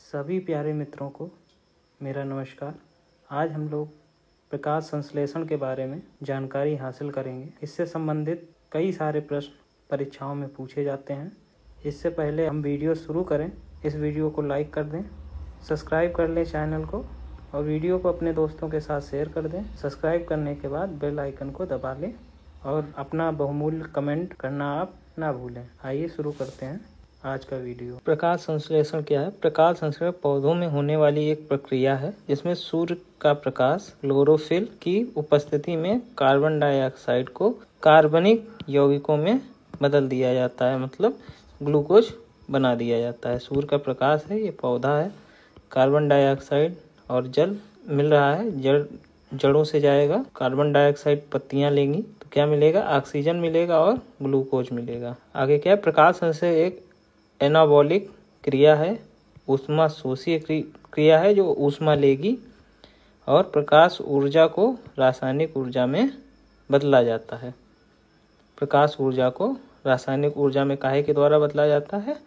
सभी प्यारे मित्रों को मेरा नमस्कार। आज हम लोग प्रकाश संश्लेषण के बारे में जानकारी हासिल करेंगे। इससे संबंधित कई सारे प्रश्न परीक्षाओं में पूछे जाते हैं। इससे पहले हम वीडियो शुरू करें, इस वीडियो को लाइक कर दें, सब्सक्राइब कर लें चैनल को और वीडियो को अपने दोस्तों के साथ शेयर कर दें। सब्सक्राइब करने के बाद बेल आइकन को दबा लें और अपना बहुमूल्य कमेंट करना आप ना भूलें। आइए शुरू करते हैं आज का वीडियो। प्रकाश संश्लेषण क्या है? प्रकाश संश्लेषण पौधों में होने वाली एक प्रक्रिया है जिसमें सूर्य का प्रकाश क्लोरोफिल की उपस्थिति में कार्बन डाइऑक्साइड को कार्बनिक यौगिकों में बदल दिया जाता है, मतलब ग्लूकोज बना दिया जाता है। सूर्य का प्रकाश है, ये पौधा है, कार्बन डाइऑक्साइड और जल मिल रहा है, जड़ों से जाएगा, कार्बन डाइऑक्साइड पत्तियां लेंगी तो क्या मिलेगा? ऑक्सीजन मिलेगा और ग्लूकोज मिलेगा। आगे क्या है? प्रकाश संश्लेषण एक एनाबॉलिक क्रिया है, ऊष्मा शोषीय क्रिया है जो ऊष्मा लेगी और प्रकाश ऊर्जा को रासायनिक ऊर्जा में बदला जाता है। प्रकाश ऊर्जा को रासायनिक ऊर्जा में काहे के द्वारा बदला जाता है?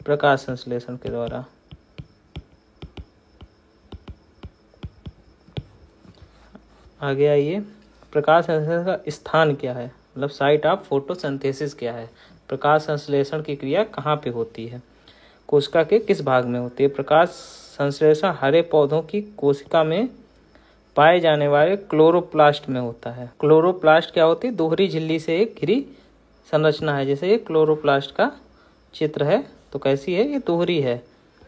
प्रकाश संश्लेषण के द्वारा। आगे आइए, प्रकाश संश्लेषण का स्थान क्या है, मतलब साइट ऑफ फोटोसिंथेसिस क्या है? प्रकाश संश्लेषण की क्रिया कहाँ पे होती है? कोशिका के किस भाग में होती है? प्रकाश संश्लेषण हरे पौधों की कोशिका में पाए जाने वाले क्लोरोप्लास्ट में होता है। क्लोरोप्लास्ट क्या होती है? दोहरी झिल्ली से एक घिरी संरचना है। जैसे ये क्लोरोप्लास्ट का चित्र है तो कैसी है? ये दोहरी है,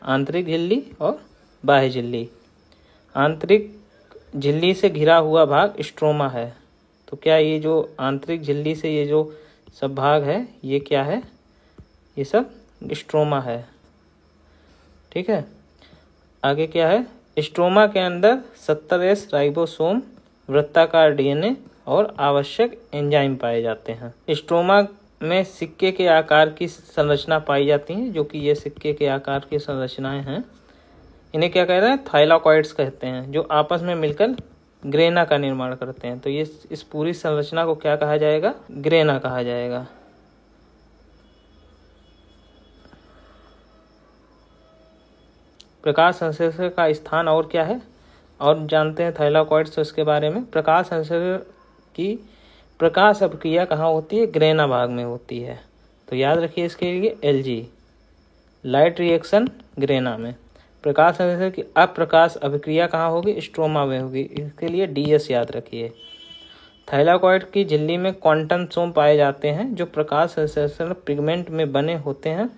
आंतरिक झिल्ली और बाह्य झिल्ली। आंतरिक झिल्ली से घिरा हुआ भाग स्ट्रोमा है। तो क्या ये जो आंतरिक झिल्ली से ये जो सब भाग है ये क्या है? ये सब स्ट्रोमा है। ठीक है, आगे क्या है? स्ट्रोमा के अंदर 70S राइबोसोम, वृत्ताकार DNA और आवश्यक एंजाइम पाए जाते हैं। स्ट्रोमा में सिक्के के आकार की संरचना पाई जाती है, जो कि ये सिक्के के आकार की संरचनाएं हैं। इन्हें क्या कह रहे हैं? थाइलाकॉइड्स कहते हैं, जो आपस में मिलकर ग्रेना का निर्माण करते हैं। तो ये इस पूरी संरचना को क्या कहा जाएगा? ग्रेना कहा जाएगा। प्रकाश संश्लेषण का स्थान और क्या है और जानते हैं थाइलाकॉइड्स इसके बारे में। प्रकाश संश्लेषण की प्रकाश अभिक्रिया कहाँ होती है? ग्रेना भाग में होती है। तो याद रखिए इसके लिए LG, लाइट रिएक्शन ग्रेना में। प्रकाश संश्लेषण की अप्रकाश अभिक्रिया कहाँ होगी? स्ट्रोमा में होगी। इसके लिए DS याद रखिए। थाइलाकॉइड की झिल्ली में क्वांटम सोम पाए जाते हैं जो प्रकाश संश्लेषण पिगमेंट में बने होते हैं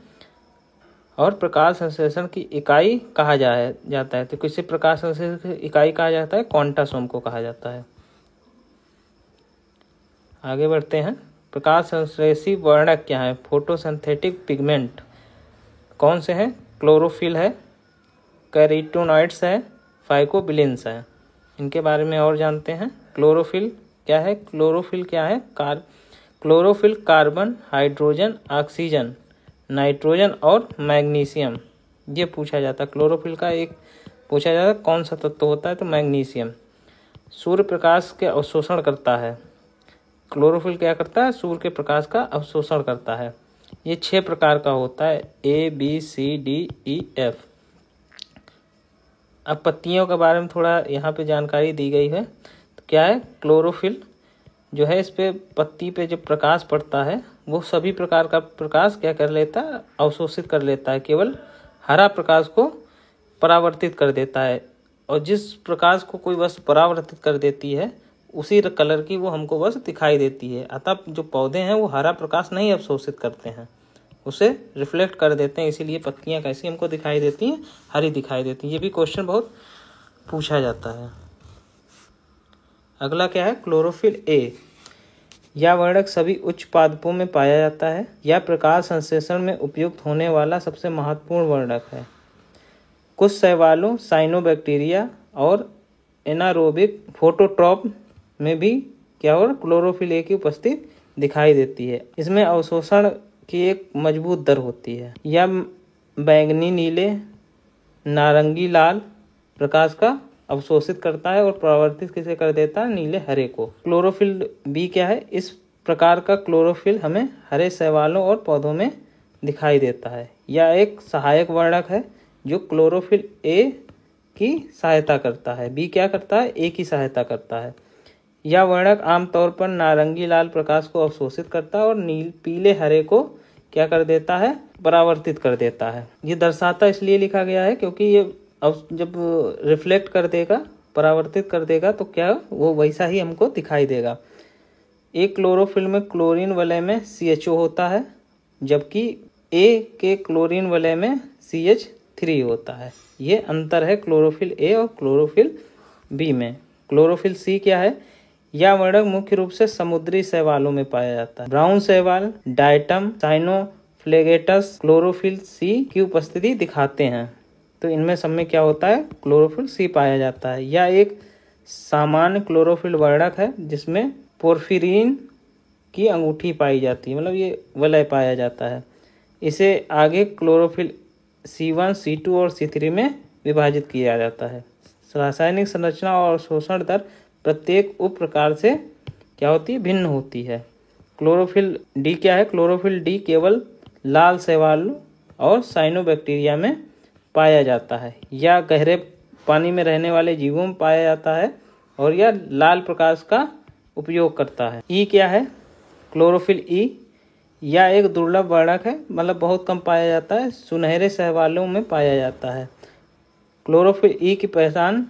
और प्रकाश संश्लेषण की इकाई कहा जाता है। तो किसी प्रकाश संश्लेषण की इकाई कहा जाता है? क्वांटासोम को कहा जाता है। आगे बढ़ते हैं। प्रकाश संश्लेषी वर्णक क्या है? फोटोसिंथेटिक पिगमेंट कौन से हैं? क्लोरोफिल है, कैरोटीनॉइड्स है, फाइकोबिलिन्स है। इनके बारे में और जानते हैं। क्लोरोफिल क्या है? क्लोरोफिल क्या है? Chlorophyll carbon, hydrogen, oxygen, nitrogen और मैग्नीशियम ये पूछा जाता है। क्लोरोफिल का एक पूछा जाता है कौन सा तत्व होता है? तो मैग्नीशियम। सूर्य प्रकाश के अवशोषण करता है। क्लोरोफिल क्या करता है? सूर्य के प्रकाश का अवशोषण करता है। ये 6 प्रकार का होता है, ABCDEF। अब पत्तियों के बारे में थोड़ा यहाँ पे जानकारी दी गई है। तो क्या है? क्लोरोफिल जो है, इस पे पत्ती पे जो प्रकाश पड़ता है वो सभी प्रकार का प्रकाश क्या कर लेता है? अवशोषित कर लेता है। केवल हरा प्रकाश को परावर्तित कर देता है और जिस प्रकाश को कोई वस्तु परावर्तित कर देती है उसी कलर की वो हमको बस दिखाई देती है। अतः जो पौधे हैं वो हरा प्रकाश नहीं अवशोषित करते हैं, उसे रिफ्लेक्ट कर देते हैं। इसीलिए पत्तियां कैसी हमको दिखाई देती हैं? हरी दिखाई देती हैं। ये भी क्वेश्चन बहुत पूछा जाता है। अगला क्या है? Chlorophyll A। यह वर्णक सभी उच्च पादपों में पाया जाता है। यह प्रकाश संश्लेषण में उपयुक्त होने वाला सबसे महत्वपूर्ण वर्णक है। कुछ शैवालों, साइनोबैक्टीरिया और एनारोबिक फोटोट्रॉप में भी क्या हो? क्लोरोफिल A की उपस्थिति दिखाई देती है। इसमें अवशोषण की एक मजबूत दर होती है। यह बैंगनी, नीले, नारंगी, लाल प्रकाश का अवशोषित करता है और परावर्तित किसे कर देता है? नीले हरे को। क्लोरोफिल B क्या है? इस प्रकार का क्लोरोफिल हमें हरे शैवालों और पौधों में दिखाई देता है। यह एक सहायक वर्णक है। जो क्लोरोफिल ए की सहायता करता है। बी क्या करता है? ए की सहायता करता है। यह वर्णक आमतौर पर नारंगी लाल प्रकाश को अवशोषित करता है और पीले हरे को क्या कर देता है? परावर्तित कर देता है। ये दर्शाता इसलिए लिखा गया है क्योंकि ये जब रिफ्लेक्ट कर देगा, परावर्तित कर देगा, तो क्या वो वैसा ही हमको दिखाई देगा। एक क्लोरोफिल में क्लोरीन वलय में CHO होता है, जबकि ए के क्लोरीन वलय में CH3 होता है। ये अंतर है क्लोरोफिल ए और क्लोरोफिल बी में। क्लोरोफिल सी क्या है? यह वर्णक मुख्य रूप से समुद्री शैवालों में पाया जाता है। ब्राउन शैवाल, डायटम, साइनोफ्लेगेटस क्लोरोफिल सी की उपस्थिति दिखाते हैं। तो इनमें सब में क्या होता है? क्लोरोफिल सी पाया जाता है। यह एक सामान्य क्लोरोफिल वर्णक है जिसमें पोर्फिरिन की अंगूठी पाई जाती है, मतलब ये वलय पाया जाता है। इसे आगे क्लोरोफिल C1, C2 और C3 में विभाजित किया जाता है। रासायनिक संरचना और शोषण दर प्रत्येक उप प्रकार से क्या होती है? भिन्न होती है। क्लोरोफिल डी क्या है? क्लोरोफिल डी केवल लाल शैवालों और साइनोबैक्टीरिया में पाया जाता है। यह गहरे पानी में रहने वाले जीवों में पाया जाता है और यह लाल प्रकाश का उपयोग करता है। ई क्या है? क्लोरोफिल ई यह एक दुर्लभ वर्णक है, मतलब बहुत कम पाया जाता है। सुनहरे शैवालों में पाया जाता है। क्लोरोफिल ई की पहचान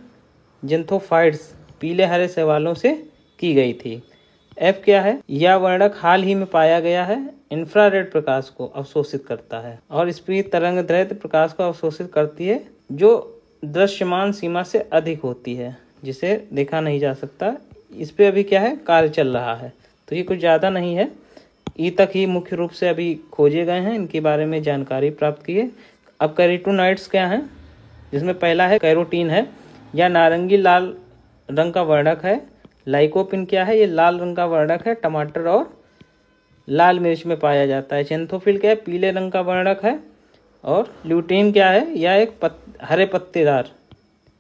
जिंथोफाइट्स पीले हरे शैवालों से की गई थी। एफ क्या है? यह वर्णक हाल ही में पाया गया है। इंफ्रारेड प्रकाश को अवशोषित करता है और स्पीड तरंग दैर्ध्य प्रकाश को अवशोषित करती है जो दृश्यमान सीमा से अधिक होती है, जिसे देखा नहीं जा सकता। इस पे अभी क्या है? कार्य चल रहा है, तो ये कुछ ज़्यादा नहीं है। ई तक ही मुख्य रूप से अभी खोजे गए हैं, इनके बारे में जानकारी प्राप्त की है। अब कैरोटीनॉइड्स क्या हैं? जिसमें पहला है कैरोटीन है। यह नारंगी लाल रंग का वर्णक है। लाइकोपिन क्या है? ये लाल रंग का वर्णक है, टमाटर और लाल मिर्च में पाया जाता है। जेंथोफिल क्या है? पीले रंग का वर्णक है। और ल्यूटीन क्या है? यह एक हरे पत्तेदार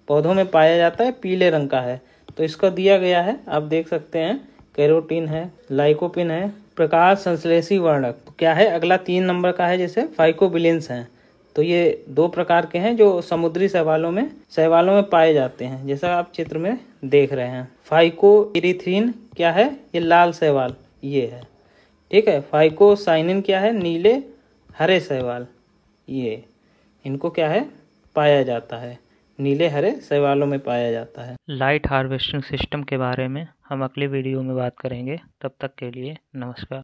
पौधों में पाया जाता है, पीले रंग का है। तो इसका दिया गया है, आप देख सकते हैं। कैरोटीन है, लाइकोपिन है। प्रकाश संश्लेषी वर्णक तो क्या है? अगला 3 नंबर का है, जैसे फाइकोबिलेंस है। तो ये 2 प्रकार के हैं जो समुद्री शैवालों में पाए जाते हैं, जैसा आप चित्र में देख रहे हैं। फाइकोइरिथ्रिन क्या है? ये लाल शैवाल ये है, ठीक है। फाइकोसाइनिन क्या है? नीले हरे शैवाल, ये इनको क्या है? पाया जाता है, नीले हरे शैवालों में पाया जाता है। लाइट हार्वेस्टिंग सिस्टम के बारे में हम अगले वीडियो में बात करेंगे। तब तक के लिए नमस्कार।